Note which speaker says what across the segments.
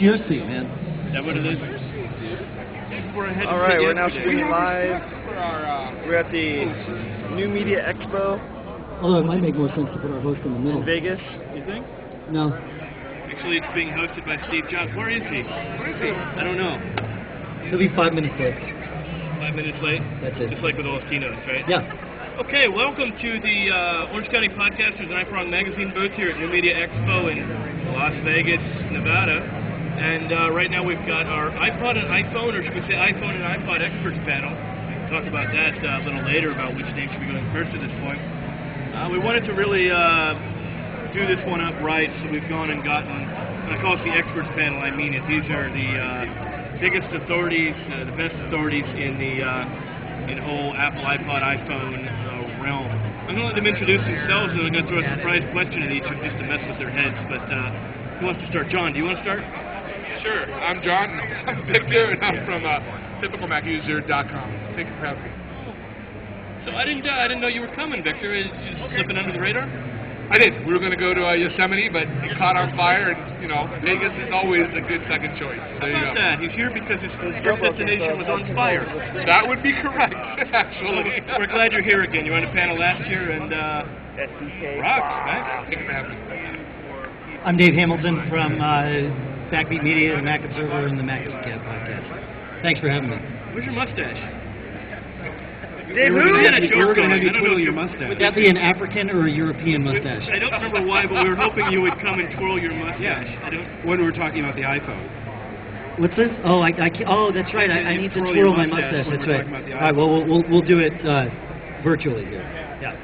Speaker 1: your seat, man.
Speaker 2: Is that what it is?
Speaker 3: All right, we're now streaming live. We're at the new Media Expo
Speaker 1: Although it might make more sense to put our host in the middle.
Speaker 3: in Vegas.
Speaker 2: You think?
Speaker 1: No.
Speaker 2: Actually, it's being hosted by Steve Jobs. Where is he? I don't know.
Speaker 1: He'll be 5 minutes late.
Speaker 2: 5 minutes late?
Speaker 1: That's it.
Speaker 2: Just like with all his keynotes, right?
Speaker 1: Yeah.
Speaker 2: Okay, welcome to the Orange County Podcasters and iProng magazine booth here at New Media Expo in Las Vegas, Nevada. And right now we've got our iPod and iPhone, or should we say iPhone and iPod experts panel. We'll talk about that a little later, about which name should be going first at this point. We wanted to really do this one up right, so we've gone and gotten, when I call it the experts panel, I mean it. These are the biggest authorities, the best authorities in the whole Apple, iPod, iPhone realm. I'm going to let them introduce themselves, and I'm going to throw a surprise question at each of them just to mess with their heads. But who wants to start? John, do you want to start?
Speaker 4: Sure. I'm John. I'm Victor, and I'm from typicalmacuser.com. Thank you for having me.
Speaker 2: So I didn't know you were coming, Victor. Is slipping under the radar?
Speaker 4: I did. We were going to go to Yosemite, but it caught on fire, and, you know, Vegas is always a good second choice. There you go.
Speaker 2: That? He's here because his first destination was on fire.
Speaker 4: That would be correct, actually.
Speaker 2: We're glad you're here again. You were on a panel last year, and rocks, man.
Speaker 4: Thank you for having me.
Speaker 1: I'm Dave Hamilton from Backbeat Media, the Mac Observer, and the Mac Cat podcast. Thanks for having me.
Speaker 2: Where's your mustache?
Speaker 3: Dave,
Speaker 1: We were
Speaker 3: who?
Speaker 1: going to have you twirl your mustache. Would that be an African or a European mustache?
Speaker 2: I don't remember why, but we were hoping you would come and twirl your mustache.
Speaker 5: Yeah. When we were talking about the iPhone.
Speaker 1: What's this? Oh, that's right. I need to twirl my mustache. That's right. All right. Well, we'll do it virtually here. Yeah.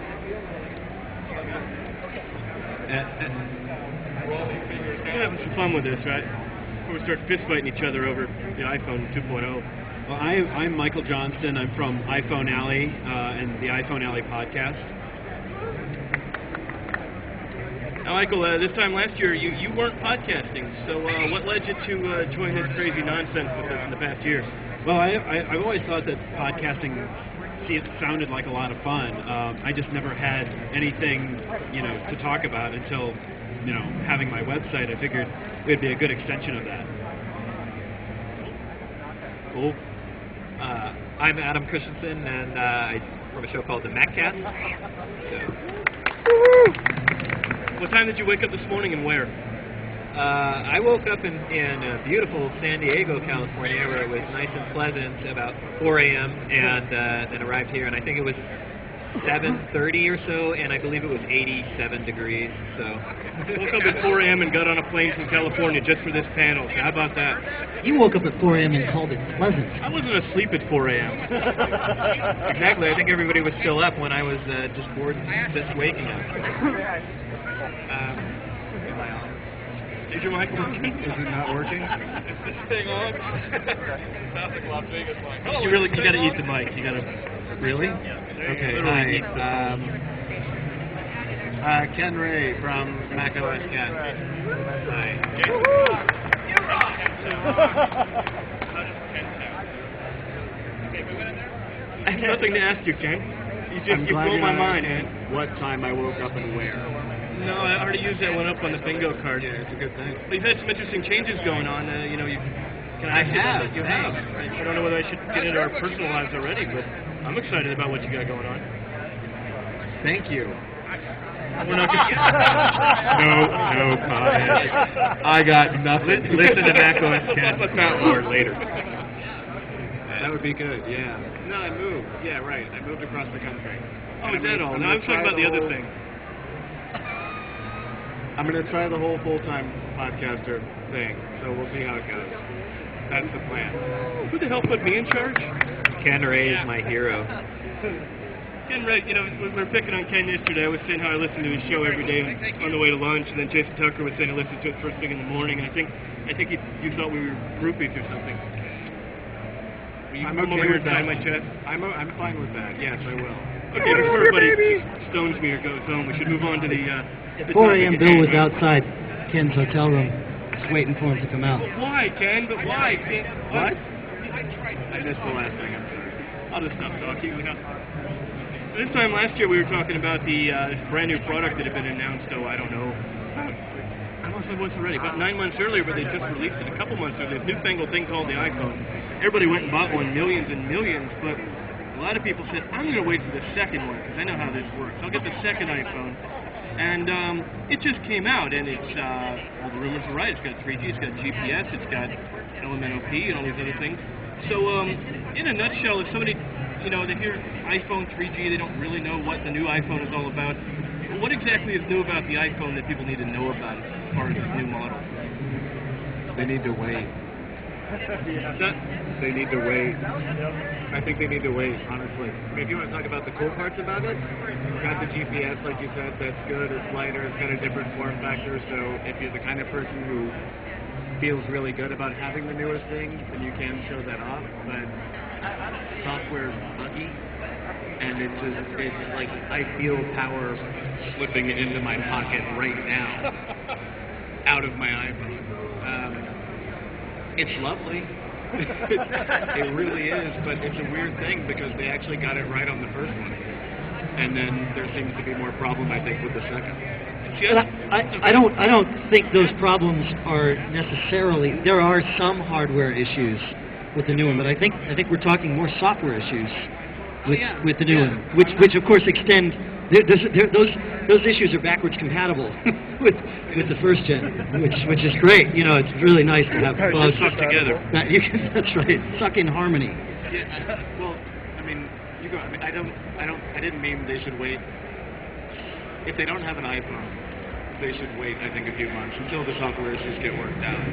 Speaker 2: We're having some fun with this, right? Before we start fist fighting each other over the iPhone 2.0.
Speaker 5: Well, I'm Michael Johnston. I'm from iPhone Alley and the iPhone Alley podcast.
Speaker 2: Now, Michael, this time last year you weren't podcasting, so what led you to join this crazy nonsense with us in the past year?
Speaker 5: Well, I've always thought that podcasting sounded like a lot of fun. I just never had anything, to talk about until, having my website. I figured it would be a good extension of that.
Speaker 6: Cool. I'm Adam Christensen, and I from a show called The Mac Cat.
Speaker 2: What time did you wake up this morning and where?
Speaker 6: I woke up in beautiful San Diego, California, where it was nice and pleasant about 4 a.m. and then arrived here, and I think it was 7:30 or so, and I believe it was 87 degrees. So
Speaker 2: woke up at 4 a.m. and got on a plane from California just for this panel. So how about that?
Speaker 1: You woke up at 4 a.m. and called it pleasant.
Speaker 2: I wasn't asleep at 4 a.m.
Speaker 6: Exactly. I think everybody was still up when I was just bored and just waking up. Am I on?
Speaker 2: Is your mic working?
Speaker 5: Is it not working?
Speaker 4: Is this thing on? Classic Las Vegas mic.
Speaker 2: You got to eat the mic. You got to.
Speaker 5: Really? Okay. Hi. Ken Ray from Mac OS Ken. Hi.
Speaker 2: I have nothing to ask you, Ken. You blow my mind, man.
Speaker 5: What time I woke up and where?
Speaker 2: No, I already used that one up on the bingo card.
Speaker 5: Yeah, it's a good thing.
Speaker 2: But you've had some interesting changes going on. You
Speaker 5: I have.
Speaker 2: You have. I don't know whether I should get into our personal lives already, but I'm excited about what you got going on.
Speaker 5: Thank you.
Speaker 2: We're not gonna...
Speaker 5: No comment. I got nothing.
Speaker 6: Listen to Mac OS Ken.
Speaker 5: Let's not more later. That would be good, yeah. No, I moved. Yeah, right. I moved across the country.
Speaker 2: Oh, is that all? No, I'm talking about the other thing.
Speaker 5: I'm going to try the whole full-time podcaster thing, so we'll see how it goes. That's the plan.
Speaker 2: Who the hell put me in charge?
Speaker 6: Ken Ray is my hero.
Speaker 2: Ken Ray, we were picking on Ken yesterday. I was saying how I listen to his show every day on the way to lunch, and then Jason Tucker was saying he listens to it first thing in the morning, and I think you thought we were groupies or something.
Speaker 5: I'm
Speaker 2: okay
Speaker 5: okay with that.
Speaker 2: My chest?
Speaker 5: I'm fine with that. Yes, I will.
Speaker 2: Okay, before everybody stones me or goes home, we should move on to the
Speaker 1: 4 a.m. Bill was outside Ken's hotel room, just waiting for him to come out.
Speaker 2: But why, Ken? But why?
Speaker 5: What? I missed the last thing. I'm sorry.
Speaker 2: I'll just stop talking. This time last year we were talking about the brand new product that had been announced, I don't know, lost my voice already. About 9 months earlier, but they just released it a couple months earlier. This newfangled thing called the iPhone. Everybody went and bought one, millions and millions, but a lot of people said, I'm going to wait for the second one because I know how this works. I'll get the second iPhone. And it just came out, and it's, well, the rumors are right. It's got 3G, it's got GPS, it's got LMNOP, and all these other things. So, in a nutshell, if somebody, you know, they hear iPhone 3G, they don't really know what the new iPhone is all about. What exactly is new about the iPhone that people need to know about as far as this new model?
Speaker 5: They need to wait. They need to wait. I think they need to wait, honestly. I mean, if you want to talk about the cool parts about it, you've got the GPS, like you said, that's good, it's lighter, it's got a different form factor, so if you're the kind of person who feels really good about having the newest thing, then you can show that off, but software is buggy, and it's like, I feel power slipping into my pocket right now, out of my iPhone. It's lovely. It really is, but it's a weird thing because they actually got it right on the first one. And then there seems to be more problem, I think, with the second.
Speaker 1: I don't think those problems are necessarily. There are some hardware issues with the new one, but I think we're talking more software issues with the new one, which of course extend. Those issues are backwards compatible with the first gen, which is great. You know, it's really nice to have both
Speaker 2: stuck together.
Speaker 1: That's right, suck in harmony.
Speaker 5: Yeah, well, I mean, you go. I mean, I didn't mean they should wait. If they don't have an iPhone, they should wait. I think a few months until the software issues get worked out.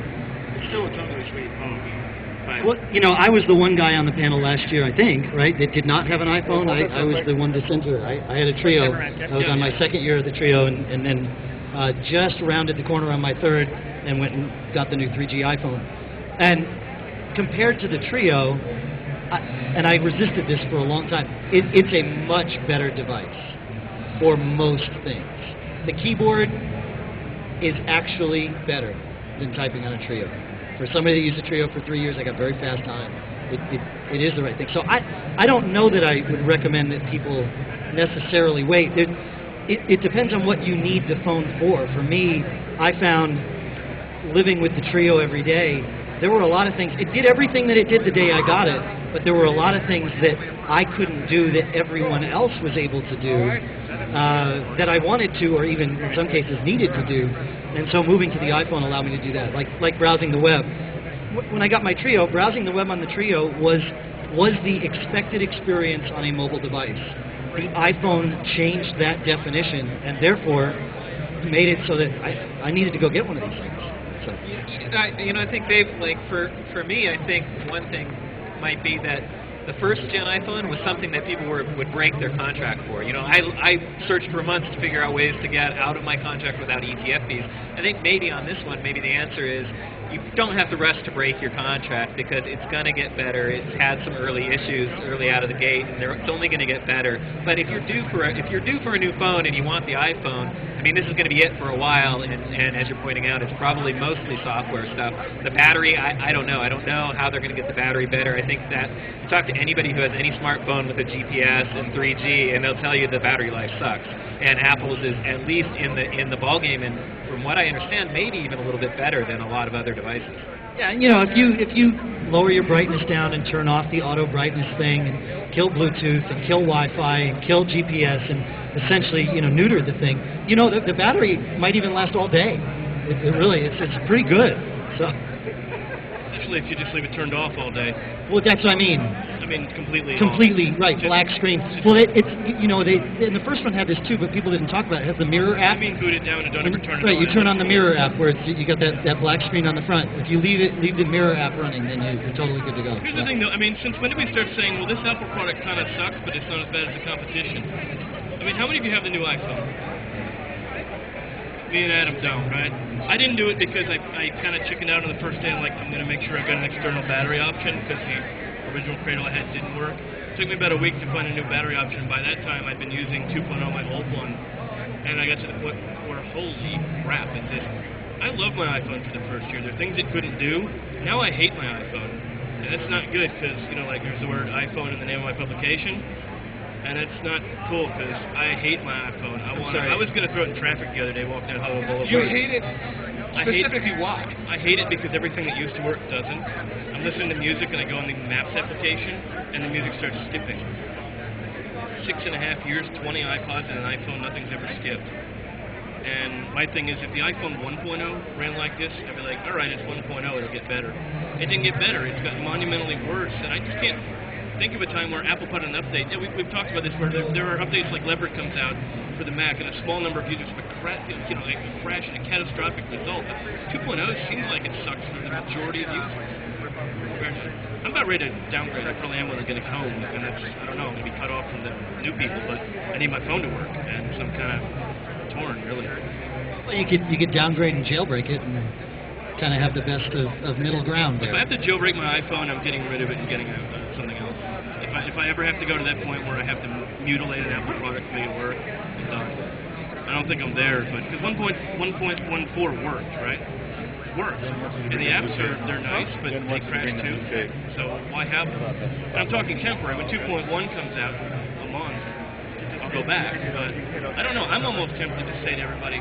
Speaker 5: It's still a totally sweet phone.
Speaker 1: Well, you know, I was the one guy on the panel last year, I think, right, that did not have an iPhone. I was the one dissenter. I had a Trio. I was on my second year of the Trio, and then just rounded the corner on my third and went and got the new 3G iPhone. And compared to the Trio, and I resisted this for a long time, it's a much better device for most things. The keyboard is actually better than typing on a Trio. For somebody that used a Trio for 3 years, I got very fast time. It is the right thing. So I don't know that I would recommend that people necessarily wait. It depends on what you need the phone for. For me, I found living with the Trio every day, there were a lot of things. It did everything that it did the day I got it, but there were a lot of things that I couldn't do that everyone else was able to do that I wanted to, or even in some cases needed to do. And so moving to the iPhone allowed me to do that, like browsing the web. When I got my Trio, browsing the web on the Trio was the expected experience on a mobile device. The iPhone changed that definition, and therefore made it so that I needed to go get one of these things. So.
Speaker 6: I think, Dave, like for me, I think one thing might be that the first gen iPhone was something that people would break their contract for. You know, I searched for months to figure out ways to get out of my contract without ETF fees. I think maybe on this one, maybe the answer is you don't have to rush to break your contract because it's going to get better. It's had some early issues early out of the gate, and it's only going to get better. But if you're due for a new phone and you want the iPhone, I mean, this is going to be it for a while. And as you're pointing out, it's probably mostly software stuff. The battery, I don't know. I don't know how they're going to get the battery better. I think that you talk to anybody who has any smartphone with a GPS and 3G, and they'll tell you the battery life sucks. And Apple's is at least in the ballgame, and from what I understand, maybe even a little bit better than a lot of other devices.
Speaker 1: Yeah, you know, if you lower your brightness down and turn off the auto brightness thing, and kill Bluetooth, and kill Wi-Fi, and kill GPS, and essentially, you know, neuter the thing, you know, the battery might even last all day. It's pretty good. So.
Speaker 2: Especially if you just leave it turned off all day.
Speaker 1: Well, that's what I mean.
Speaker 2: I mean, completely
Speaker 1: right, just black screen. Well, it's, you know, and the first one had this too, but people didn't talk about it. It has the mirror app.
Speaker 2: I mean, boot it down and don't ever turn it on.
Speaker 1: Right, you turn on the mirror app where you got that black screen on the front. If you leave the mirror app running, then you're totally good to go.
Speaker 2: Here's the thing, though. I mean, since when did we start saying, well, this Apple product kind of sucks, but it's not as bad as the competition? I mean, how many of you have the new iPhone? Me and Adam don't, right? I didn't do it because I kind of chickened out on the first day. I'm like, I'm going to make sure I've got an external battery option because the original Cradle I had didn't work. It took me about a week to find a new battery option. By that time, I'd been using 2.0, my old one, and I got to the point where, holy crap, I love my iPhone for the first year. There are things it couldn't do. Now I hate my iPhone. And that's not good because, you know, like there's the word iPhone in the name of my publication. And it's not cool because I hate my iPhone. I was going to throw it in traffic the other day walking down Hollywood Boulevard.
Speaker 4: You hate it Specifically why?
Speaker 2: I hate it because everything that used to work doesn't. I'm listening to music and I go in the Maps application and the music starts skipping. 6.5 years, 20 iPods and an iPhone, nothing's ever skipped. And my thing is, if the iPhone 1.0 ran like this, I'd be like, all right, it's 1.0, it'll get better. It didn't get better. It's got monumentally worse, and I just can't think of a time where Apple put an update. Yeah, we've talked about this, where there are updates like Leopard comes out for the Mac, and a small number of users have a crash and a catastrophic result. But 2.0 seems like it sucks for the majority of users. I'm about ready to downgrade. I probably am when I get home, and that's, I don't know, I'm going to be cut off from the new people, but I need my phone to work, and so I'm kind of torn, really.
Speaker 1: Well, you could downgrade and jailbreak it and kind of have the best of middle ground there.
Speaker 2: If I have to jailbreak my iPhone, I'm getting rid of it and getting something else. If I ever have to go to that point where I have to mutilate an Apple product to make it work, I'm done. I don't think I'm there, but because 1.14 worked, right? Works. And the apps they're nice, but they crash too. So why have them? And I'm talking temporary. When 2.1 comes out a month, I'll go back. But I don't know. I'm almost tempted to say to everybody,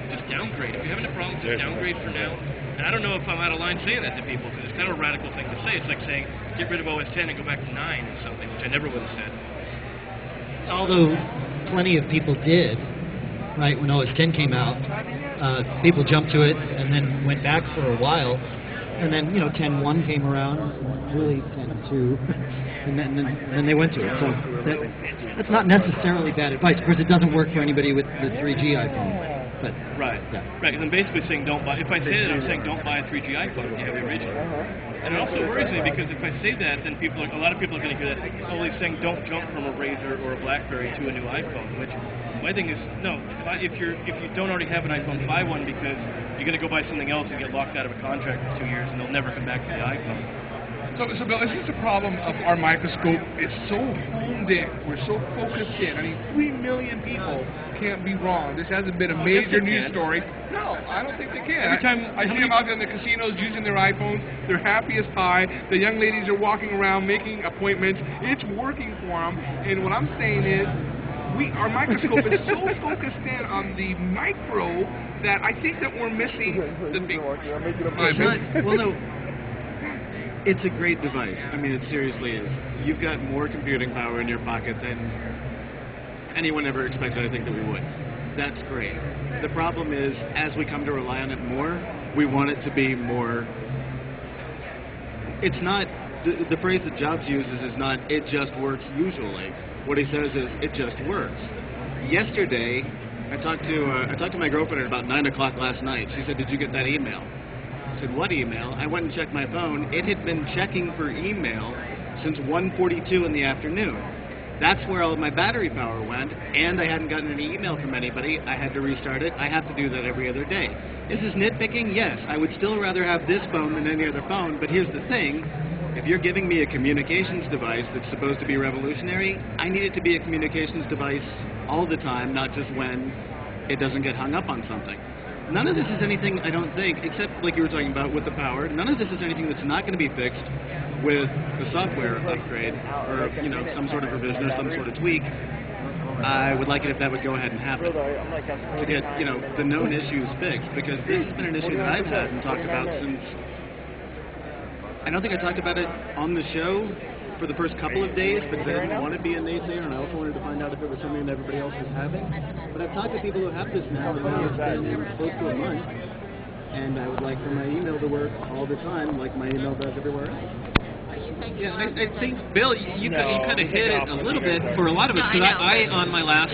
Speaker 2: just downgrade. If you're having a problem, just downgrade for now. And I don't know if I'm out of line saying that to people, because it's kind of a radical thing to say. It's like saying, get rid of OS 10 and go back to 9 or something, which I never would have said.
Speaker 1: Although plenty of people did, right, when OS 10 came out, people jumped to it and then went back for a while. And then, 10.1 came around, really 10.2, and then they went to it. So that's not necessarily bad advice. Of course, it doesn't work for anybody with the 3G iPhone. But
Speaker 2: right,
Speaker 1: yeah.
Speaker 2: Right. Because I'm basically saying don't buy. If I say that, I'm saying don't buy a 3G iPhone if you have the original. And it also worries me because if I say that, then a lot of people are going to hear that. Oh, he's saying don't jump from a Razr or a BlackBerry to a new iPhone. Which my thing is no. If you don't already have an iPhone, buy one because you're going to go buy something else and get locked out of a contract for 2 years, and they'll never come back to the iPhone.
Speaker 4: So Bill, is this a problem of our microscope? It's so honed in. We're so focused in. I mean, 3 million people can't be wrong. This hasn't been a major news story. No, I don't think they can.
Speaker 2: Every time
Speaker 4: I see them out in the casinos using their iPhones. They're happy as pie. The young ladies are walking around making appointments. It's working for them. And what I'm saying is, our microscope is so focused in on the micro that I think that we're missing the big.
Speaker 5: Well, no. It's a great device. I mean, it seriously is. You've got more computing power in your pocket than anyone ever expected, I think, that we would. That's great. The problem is, as we come to rely on it more, we want it to be more... It's not... The phrase that Jobs uses is not, it just works usually. What he says is, it just works. Yesterday, I talked to my girlfriend at about 9 o'clock last night. She said, did you get that email? I said, what email? I went and checked my phone. It had been checking for email since 1:42 in the afternoon. That's where all of my battery power went, and I hadn't gotten any email from anybody. I had to restart it. I have to do that every other day. Is this nitpicking? Yes. I would still rather have this phone than any other phone, but here's the thing. If you're giving me a communications device that's supposed to be revolutionary, I need it to be a communications device all the time, not just when it doesn't get hung up on something. None of this is anything, I don't think, except like you were talking about with the power, none of this is anything that's not going to be fixed with the software upgrade or, some sort of revision or some sort of tweak. I would like it if that would go ahead and happen to get, the known issues fixed, because this has been an issue that I've had and talked about since, I don't think I talked about it on the show for the first couple of days, because I didn't want to be a naysayer, and I also wanted to find out if it was something that everybody else was having. But I've talked to people who have this now, and it's been close to a month, and I would like for my email to work all the time, like my email does everywhere else.
Speaker 6: Yeah, I think, Bill, you kind of hit it a little bit for a lot of us, because I on my last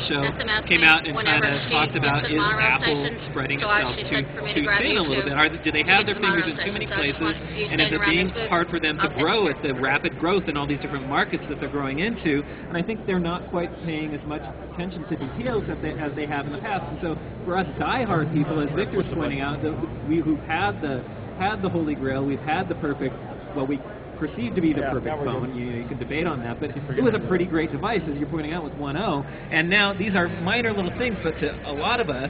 Speaker 6: show came out and kind of talked about, is Apple spreading itself too thin a little bit? Do they have their fingers in too many places, and is it being hard for them to grow at the rapid growth in all these different markets that they're growing into? And I think they're not quite paying as much attention to details as they have in the past. And so for us diehard people, as Victor's pointing out, who had the Holy Grail, we've had the perfect, we perceived to be the perfect phone. You can debate on that, but it was a pretty great device, as you're pointing out, with 1.0. And now these are minor little things, but to a lot of us,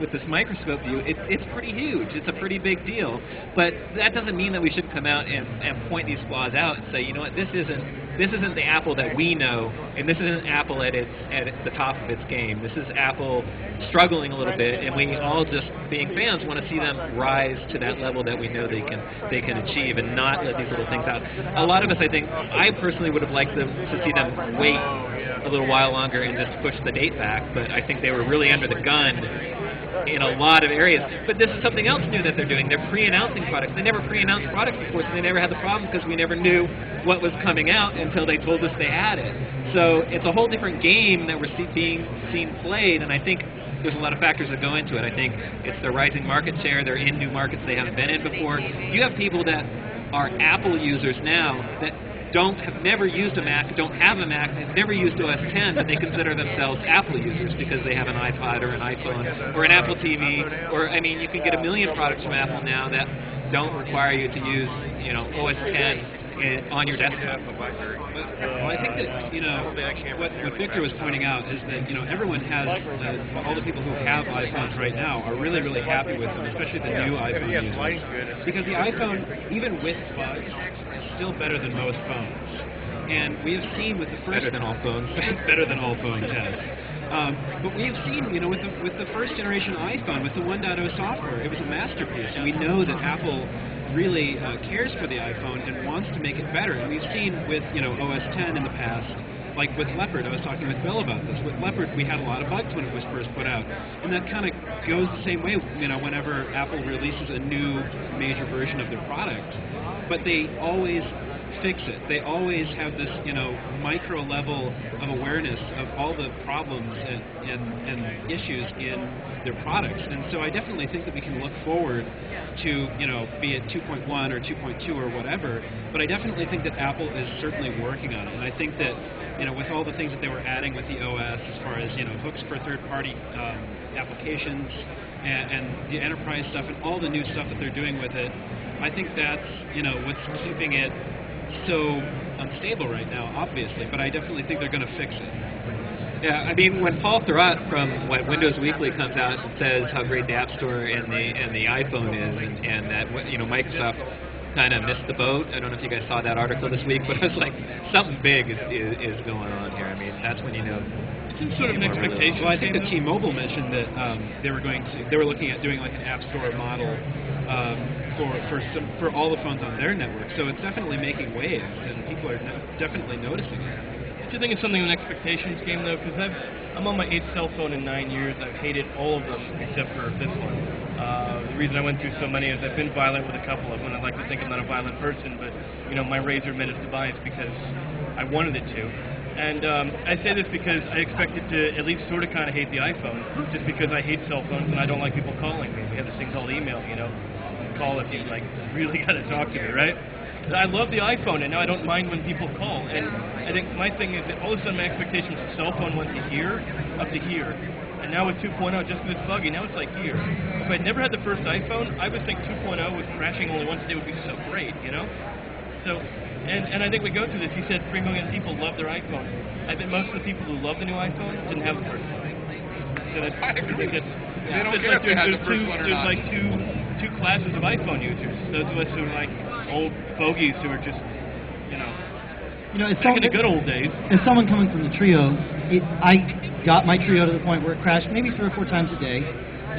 Speaker 6: with this microscope view, it's pretty huge. It's a pretty big deal. But that doesn't mean that we should come out and point these flaws out and say, you know what, this isn't the Apple that we know, and this isn't Apple at the top of its game. This is Apple struggling a little bit, and we all, just being fans, want to see them rise to that level that we know they can achieve, and not let these little things out. A lot of us, I personally would have liked them to see them wait a little while longer and just push the date back, but I think they were really under the gun in a lot of areas. But this is something else new that they're doing. They're pre-announcing products. They never pre-announced products before, so they never had the problem because we never knew what was coming out until they told us they had it. So it's a whole different game that we're being seen played, and I think there's a lot of factors that go into it. I think it's their rising market share. They're in new markets they haven't been in before. You have people that are Apple users now that have never used a Mac, don't have a Mac, they've never used OS X, but they consider themselves Apple users because they have an iPod or an iPhone or an Apple TV, or, I mean, you can get a million products from Apple now that don't require you to use, OS X on your desktop.
Speaker 5: Well, I think that, what Victor was pointing out is that, everyone has, all the people who have iPhones right now are really, really happy with them, especially the new iPhone users. Because the iPhone, even with bugs, is still better than most phones. And we have seen with the first...
Speaker 6: Better than all phones.
Speaker 5: Better than all phones, yes. But we have seen, with the first generation iPhone, with the 1.0 software, it was a masterpiece. And we know that Apple really cares for the iPhone and wants to make it better. And we've seen with, OS X in the past, like with Leopard, I was talking with Bill about this. With Leopard, we had a lot of bugs when it was first put out. And that kind of goes the same way, whenever Apple releases a new major version of their product. But they always fix it. They always have this, micro level of awareness of all the problems and issues in their products. And so I definitely think that we can look forward to, be it 2.1 or 2.2 or whatever, but I definitely think that Apple is certainly working on it. And I think that, with all the things that they were adding with the OS, as far as, hooks for third-party applications and the enterprise stuff and all the new stuff that they're doing with it, I think that's, what's keeping it so unstable right now, obviously, but I definitely think they're going to fix it.
Speaker 6: Yeah, I mean, when Paul Thurrott from Windows Weekly comes out and says how great the App Store and the iPhone is, and that Microsoft kind of missed the boat. I don't know if you guys saw that article this week, but it was like something big is going on here. I mean, that's when you know.
Speaker 2: It's sort of an expectation.
Speaker 5: Well, I think that T-Mobile mentioned that they were looking at doing like an App Store model for all the phones on their network. So it's definitely making waves, and people are definitely noticing it.
Speaker 2: Do you think it's something of an expectations game, though? Because I'm on my 8th cell phone in 9 years. I've hated all of them except for this one. The reason I went through so many is I've been violent with a couple of them. I like to think I'm not a violent person, but my razor managed to buy it because I wanted it to. And I say this because I expected to at least sort of kind of hate the iPhone, just because I hate cell phones and I don't like people calling me. We have this thing called email, call if you really got to talk to me, right? I love the iPhone, and now I don't mind when people call. And I think my thing is that all of a sudden my expectations of cell phone went to here, up to here. And now with 2.0, just because it's buggy, now it's like here. If I'd never had the first iPhone, I would think 2.0 with crashing only once a day would be so great, So, and I think we go through this. You said 3 million people love their iPhone. I bet most of the people who love the new iPhone didn't have the first one. So that's, I think that's,
Speaker 4: they don't care if they had the first one or not.
Speaker 2: There's like two classes of iPhone users. Those of us who are like old fogies who are just, back in the good old days.
Speaker 1: As someone coming from the Trio, I got my Trio to the point where it crashed maybe 3 or 4 times a day.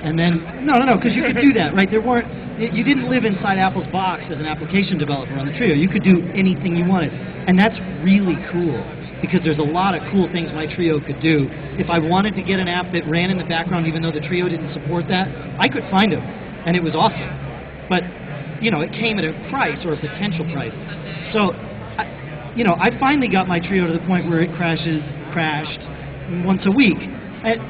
Speaker 1: And then, no, because you could do that, right? You didn't live inside Apple's box as an application developer on the Trio. You could do anything you wanted. And that's really cool, because there's a lot of cool things my Trio could do. If I wanted to get an app that ran in the background, even though the Trio didn't support that, I could find them, and it was awesome. But, it came at a price, or a potential price. So, I finally got my Trio to the point where it crashed once a week.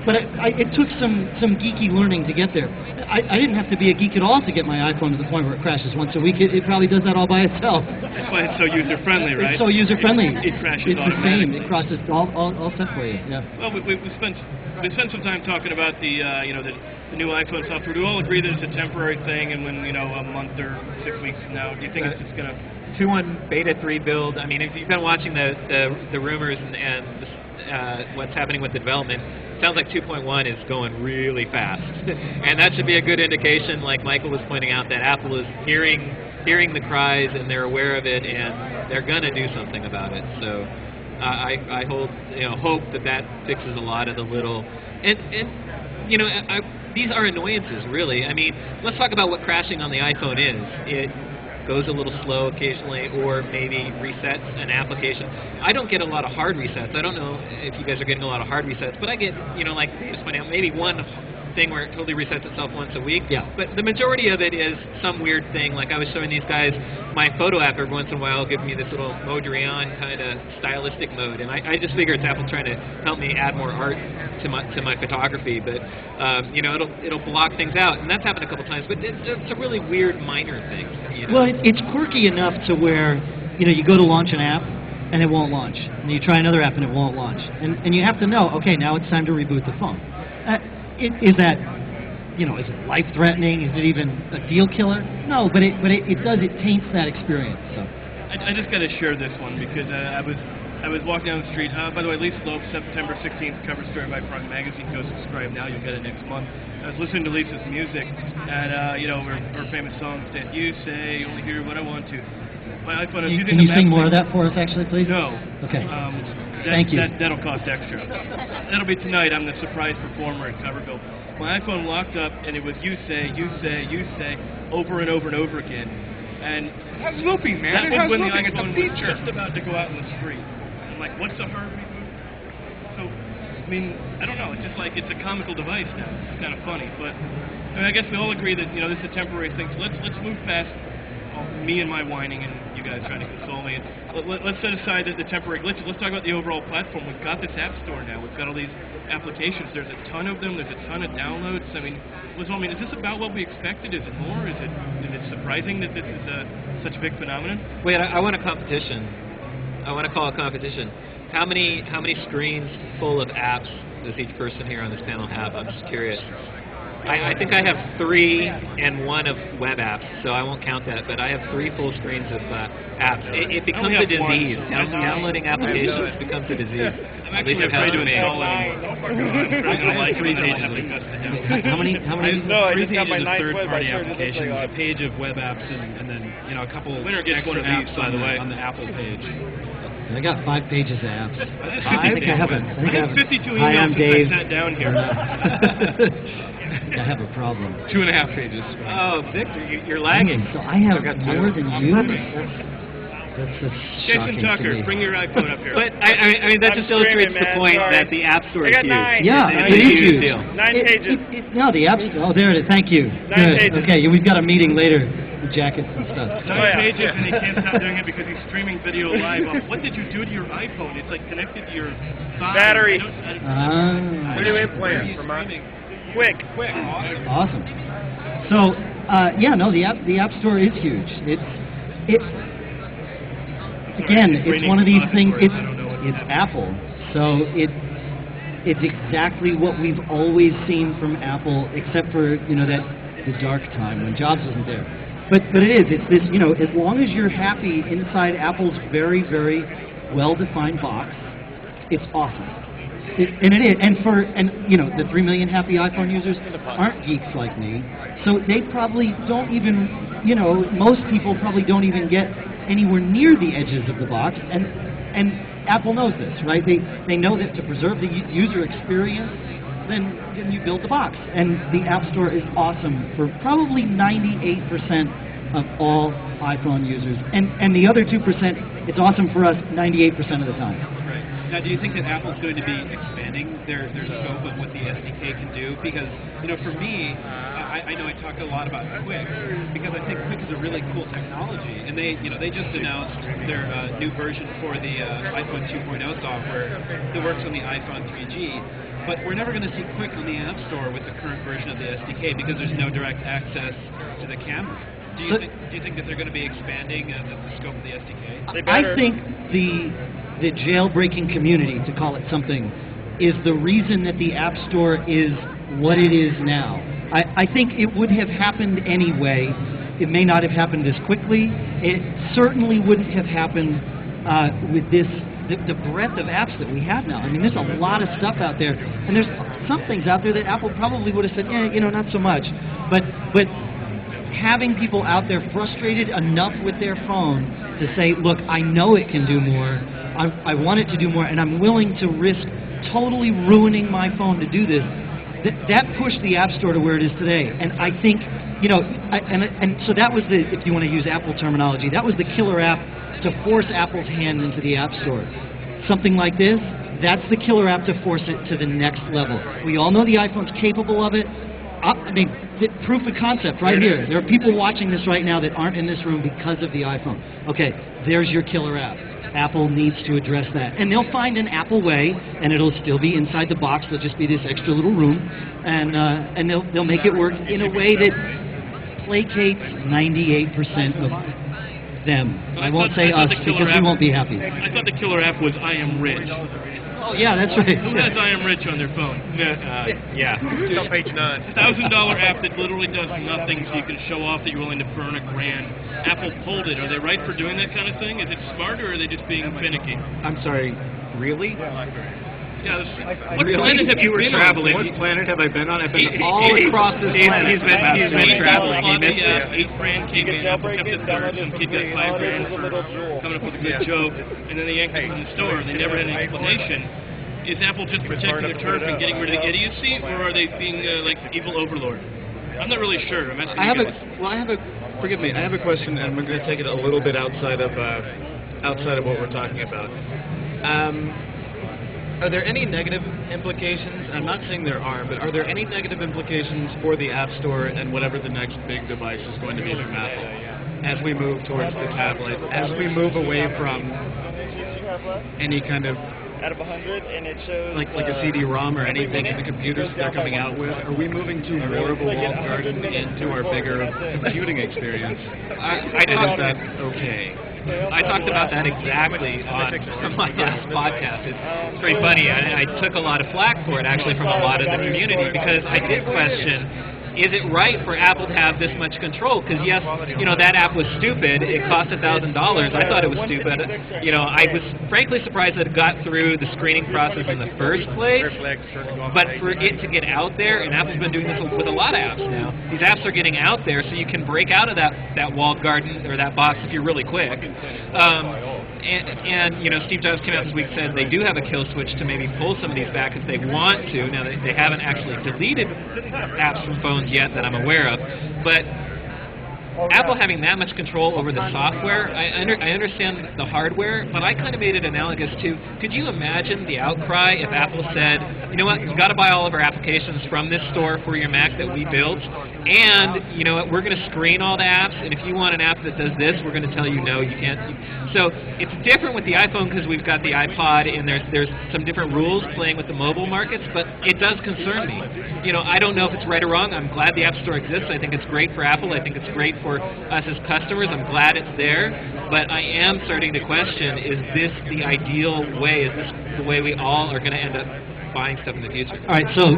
Speaker 1: But it took some geeky learning to get there. I didn't have to be a geek at all to get my iPhone to the point where it crashes once a week. It probably does that all by itself.
Speaker 2: That's why it's so user-friendly, right?
Speaker 1: It's so user-friendly.
Speaker 2: It crashes
Speaker 1: it's
Speaker 2: automatically.
Speaker 1: The same. It crosses all set for you. Yeah.
Speaker 2: Well, we spent some time talking about the new iPhone software. Do we all agree that it's a temporary thing, and when a month or 6 weeks from now, do you think it's just going to
Speaker 6: 2.1 beta 3 build? I mean, if you've been watching the rumors and what's happening with the development, sounds like 2.1 is going really fast, and that should be a good indication, like Michael was pointing out, that Apple is hearing the cries and they're aware of it and they're gonna do something about it. So I hope that fixes a lot of the little these are annoyances, really. I mean, let's talk about what crashing on the iPhone is. It goes a little slow occasionally, or maybe resets an application. I don't get a lot of hard resets. I don't know if you guys are getting a lot of hard resets, but I get, like just pointing out, maybe one thing where it totally resets itself once a week.
Speaker 1: Yeah.
Speaker 6: But the majority of it is some weird thing. Like I was showing these guys my photo app every once in a while, giving me this little Modrian kind of stylistic mode, and I just figure it's Apple trying to help me add more art to my photography. But it'll block things out, and that's happened a couple times. But it's a really weird minor thing.
Speaker 1: Well, it's quirky enough to where you go to launch an app and it won't launch, and you try another app and it won't launch, and you have to know, okay, now it's time to reboot the phone. Is that, is it life-threatening? Is it even a deal killer? No, but it taints that experience. So
Speaker 2: I just got to share this one because I was walking down the street. By the way, Lisa Loeb, September 16th, cover story by iProng magazine. Go subscribe now; you'll get it next month. I was listening to Lisa's music, and her famous songs that you say, you only hear what I want to. My iPhone.
Speaker 1: Can you sing more of that for us, actually, please?
Speaker 2: No.
Speaker 1: Okay. Thank you.
Speaker 2: That'll cost extra. That'll be tonight. I'm the surprise performer at Coverville. My iPhone locked up, and it was you say, over and over and over again. And
Speaker 4: that's looping, man.
Speaker 2: That was when the
Speaker 4: looping.
Speaker 2: iPhone
Speaker 4: it's a
Speaker 2: was
Speaker 4: feature.
Speaker 2: just about to go out in the street. I'm like, what's a hard reboot? So, I mean, I don't know. It's just like it's a comical device now. It's kind of funny, but I guess we all agree that this is a temporary thing. So let's move past me and my whining and you guys trying to console me. And let's set aside the temporary glitches. Let's talk about the overall platform. We've got this app store now. We've got all these applications. There's a ton of them. There's a ton of downloads. I mean, is this about what we expected? Is it more? Is it surprising that this is such a big phenomenon?
Speaker 6: Wait, I want a competition. I want to call a competition. How many screens full of apps does each person here on this panel have? I'm just curious. I think I have 3 and 1 of web apps, so I won't count that, but I have 3 full screens of apps. It becomes a disease. Downloading applications becomes a disease.
Speaker 2: I'm actually afraid to install anymore. I like 3 pages.
Speaker 1: How many?
Speaker 3: No, I
Speaker 5: 3
Speaker 3: just got my
Speaker 5: pages of
Speaker 3: ninth web.
Speaker 5: third-party
Speaker 3: I sure did
Speaker 5: applications,
Speaker 3: look like
Speaker 5: a page of web apps, and then a couple
Speaker 2: Winner gets
Speaker 5: extra
Speaker 2: one of these,
Speaker 5: apps
Speaker 2: by the way.
Speaker 5: on the Apple page.
Speaker 1: I got 5 pages of apps.
Speaker 2: I
Speaker 1: think I have a.
Speaker 2: I have 52 emails
Speaker 1: Hi, I'm
Speaker 2: since
Speaker 1: Dave.
Speaker 2: I sat down here.
Speaker 1: I have a problem.
Speaker 4: 2.5 pages.
Speaker 6: Oh, Victor, you're lagging.
Speaker 1: So I have more than you. That's just
Speaker 2: Jason
Speaker 1: shocking
Speaker 2: Tucker,
Speaker 1: to me.
Speaker 2: bring your iPhone up here.
Speaker 6: But I mean that just
Speaker 3: I'm
Speaker 6: illustrates
Speaker 3: screaming,
Speaker 6: the
Speaker 3: man,
Speaker 6: point
Speaker 3: sorry.
Speaker 6: that the App Store
Speaker 3: I
Speaker 6: is
Speaker 3: got
Speaker 6: huge.
Speaker 3: 9.
Speaker 1: Yeah,
Speaker 6: It's
Speaker 1: it
Speaker 6: a
Speaker 1: is
Speaker 6: huge
Speaker 1: huge.
Speaker 6: deal.
Speaker 3: 9 pages.
Speaker 1: No, the apps. Oh, there it is. Thank you.
Speaker 3: 9
Speaker 1: Good.
Speaker 3: pages.
Speaker 1: Okay, we've got a meeting later. The jackets and stuff.
Speaker 2: 9 pages, and he can't stop doing it because he's streaming video live. What did you do to your iPhone? It's like connected to your thigh.
Speaker 3: Battery.
Speaker 2: What
Speaker 3: New
Speaker 2: are
Speaker 3: implant
Speaker 2: you
Speaker 3: for my
Speaker 2: streaming?
Speaker 3: quick.
Speaker 1: Awesome. So, the App Store is huge. It's again, it's one of these things. It's Apple, so it's exactly what we've always seen from Apple, except for the dark time when Jobs wasn't there. But it is. It's this. As long as you're happy inside Apple's very, very well-defined box, it's awesome. And it is. And the 3 million happy iPhone users aren't geeks like me, so they probably don't even. Most people probably don't even get anywhere near the edges of the box, and Apple knows this, right? They know that to preserve the user experience, then you build the box. And the App Store is awesome for probably 98% of all iPhone users. And the other 2%, it's awesome for us 98% of the time.
Speaker 5: Right. Now, do you think that Apple's going to be expanding their scope of what the SDK can do? Because, for me, I know I talk a lot about Quick, because I think Quick is a really cool technology, and they just announced their new version for the iPhone 2.0 software that works on the iPhone 3G. But we're never going to see Quick on the App Store with the current version of the SDK because there's no direct access to the camera. Do you think that they're going to be expanding the scope of the SDK?
Speaker 1: I think the jailbreaking community, to call it something, is the reason that the App Store is what it is now. I think it would have happened anyway. It may not have happened as quickly. It certainly wouldn't have happened with this the breadth of apps that we have now. I mean, there's a lot of stuff out there, and there's some things out there that Apple probably would have said, yeah, you know, not so much. But having people out there frustrated enough with their phone to say, look, I know it can do more, I want it to do more, and I'm willing to risk totally ruining my phone to do this, that pushed the App Store to where it is today. And I think, you know, and so that was the, if you want to use Apple terminology, that was the killer app to force Apple's hand into the App Store. Something like this, that's the killer app to force it to the next level. We all know the iPhone's capable of it. I mean, proof of concept right here. There are people watching this right now that aren't in this room because of the iPhone. Okay, there's your killer app. Apple needs to address that. And they'll find an Apple way, and it'll still be inside the box. There'll just be this extra little room, and they'll make it work in a way that placates 98% of them. I won't say us, because we won't be happy.
Speaker 2: I thought the killer app was I Am Rich.
Speaker 1: Oh, yeah, that's right.
Speaker 2: Who has I Am Rich on their phone?
Speaker 6: Yeah.
Speaker 3: It's on page 9.
Speaker 2: $1,000 app that literally does nothing, so you can show off that you're willing to burn $1,000. Apple pulled it. Are they right for doing that kind of thing? Is it smart, or are they just being finicky?
Speaker 5: I'm sorry, really?
Speaker 2: Yeah. What planet have you been
Speaker 5: traveling?
Speaker 2: on?
Speaker 5: What planet have I been on? I've been all across this planet.
Speaker 6: He's been traveling. He missed it.
Speaker 2: $8,000 came in. Apple kept it third. Some kid got $5,000 for coming up with a good joke, and then they yanked it from the store. They never had an explanation. Is Apple just protecting their turf and getting rid of the idiocy, or are they being like evil overlord? I'm not really sure. I'm asking you guys.
Speaker 5: Forgive me, I have a question, and I'm going to take it a little bit outside of what we're talking about. Are there any negative implications? I'm not saying there are, but are there any negative implications for the App Store and whatever the next big device is going to be from Apple as we move towards the tablet, as we move away from any kind of
Speaker 3: Out of 100, and it shows
Speaker 5: like a CD-ROM or anything in the computers that they're coming out with? Are we moving to more of a walled garden into our bigger computing experience?
Speaker 6: I did
Speaker 5: Is that okay?
Speaker 6: I talked about that exactly on my last podcast. It's very funny. I took a lot of flack for it, actually, from a lot of the community, because I did question, is it right for Apple to have this much control? Because yes, you know, that app was stupid. It cost $1,000. I thought it was stupid. You know, I was frankly surprised that it got through the screening process in the first place. But for it to get out there, and Apple's been doing this with a lot of apps now, these apps are getting out there, so you can break out of that walled garden or that box if you're really quick. And you know, Steve Jobs came out this week and said they do have a kill switch to maybe pull some of these back if they want to. Now, they haven't actually deleted apps from phones yet that I'm aware of, but Apple having that much control over the software, I understand the hardware, but I kind of made it analogous to, could you imagine the outcry if Apple said, you know what, you've got to buy all of our applications from this store for your Mac that we built, and, you know what, we're going to screen all the apps, and if you want an app that does this, we're going to tell you no, you can't. So it's different with the iPhone because we've got the iPod, and there's some different rules playing with the mobile markets, but it does concern me. You know, I don't know if it's right or wrong. I'm glad the App Store exists. I think it's great for Apple. I think it's great for us as customers. I'm glad it's there, but I am starting to question, is this the ideal way? Is this the way we all are going to end up buying stuff in the future?
Speaker 1: All right, so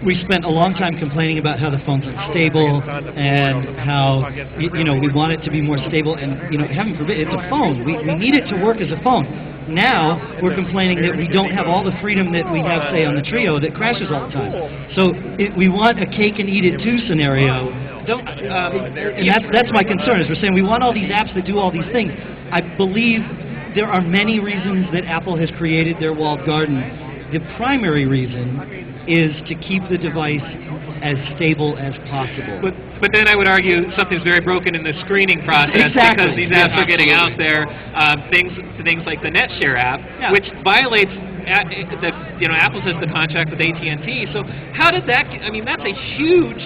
Speaker 1: we spent a long time complaining about how the phone's unstable and how, you know, we want it to be more stable, and, you know, heaven forbid, it's a phone. We need it to work as a phone. Now, we're complaining that we don't have all the freedom that we have, say, on the Trio that crashes all the time. So we want a cake-and-eat-it-too scenario. And that's my concern, is we're saying we want all these apps that do all these things. I believe there are many reasons that Apple has created their walled garden. The primary reason is to keep the device as stable as possible.
Speaker 6: But then I would argue something's very broken in the screening process,
Speaker 1: exactly,
Speaker 6: because these apps are getting out there. Things like the NetShare app, which violates Apple has the contract with AT&T. So how did that? I mean, that's a huge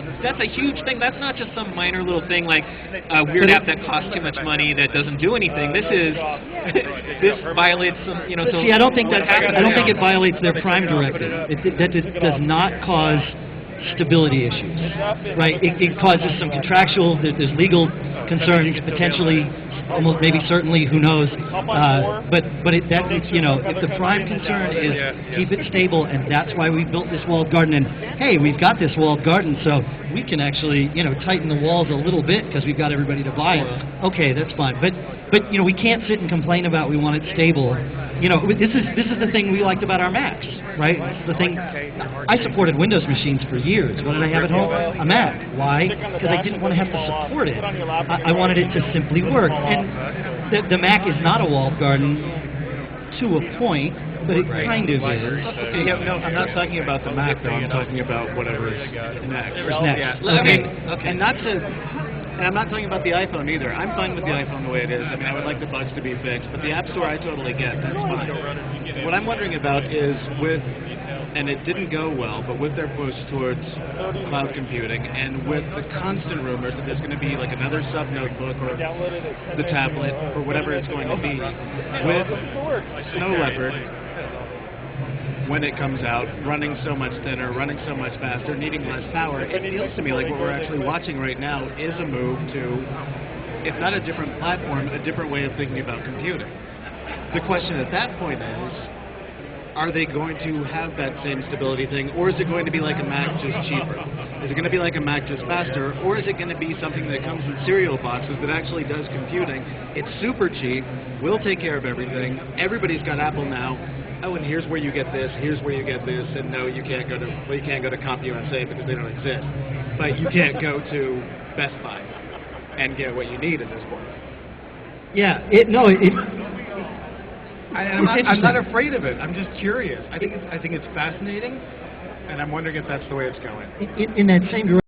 Speaker 6: thing. That's not just some minor little thing like a weird app that costs too much money that doesn't do anything. This violates some. You know. So
Speaker 1: see, I don't think it violates their Prime directive. It does not cause stability issues, right? It causes some contractual, there's legal concerns, potentially, almost, maybe, certainly, who knows? But you know, if the prime concern is keep it stable, and that's why we built this walled garden. And hey, we've got this walled garden, so we can actually, you know, tighten the walls a little bit because we've got everybody to buy it. Okay, that's fine. But you know, we can't sit and complain about we want it stable you know, this is the thing we liked about our Macs, right? This is the thing. I supported Windows machines for years. What did I have at home? A Mac. Why? Because I didn't want to have to support it. I wanted it to simply work. And the Mac is not a walled garden to a point, but it kind of is.
Speaker 5: Okay, yeah, no, I'm not talking about the Mac, though. I'm talking about whatever is next.
Speaker 1: Next.
Speaker 5: Okay. And not to... And I'm not talking about the iPhone either. I'm fine with the iPhone the way it is. I mean, I would like the bugs to be fixed, but the App Store I totally get. That's fine. What I'm wondering about is with, and it didn't go well, but with their push towards cloud computing and with the constant rumors that there's going to be like another sub-notebook or the tablet or whatever it's going to be, with Snow Leopard, when it comes out, running so much thinner, running so much faster, needing less power, it feels to me like what we're actually watching right now is a move to, if not a different platform, a different way of thinking about computing. The question at that point is, are they going to have that same stability thing, or is it going to be like a Mac just cheaper? Is it going to be like a Mac just faster, or is it going to be something that comes in cereal boxes that actually does computing? It's super cheap, will take care of everything, everybody's got Apple now. Oh, and here's where you get this, here's where you get this, and no, you can't go to, well, you can't go to CompUSA because they don't exist. But you can't go to Best Buy and get what you need at this point.
Speaker 1: Yeah,
Speaker 5: I'm not afraid of it. I'm just curious. I think it's fascinating, and I'm wondering if that's the way it's going.
Speaker 1: In that same direction.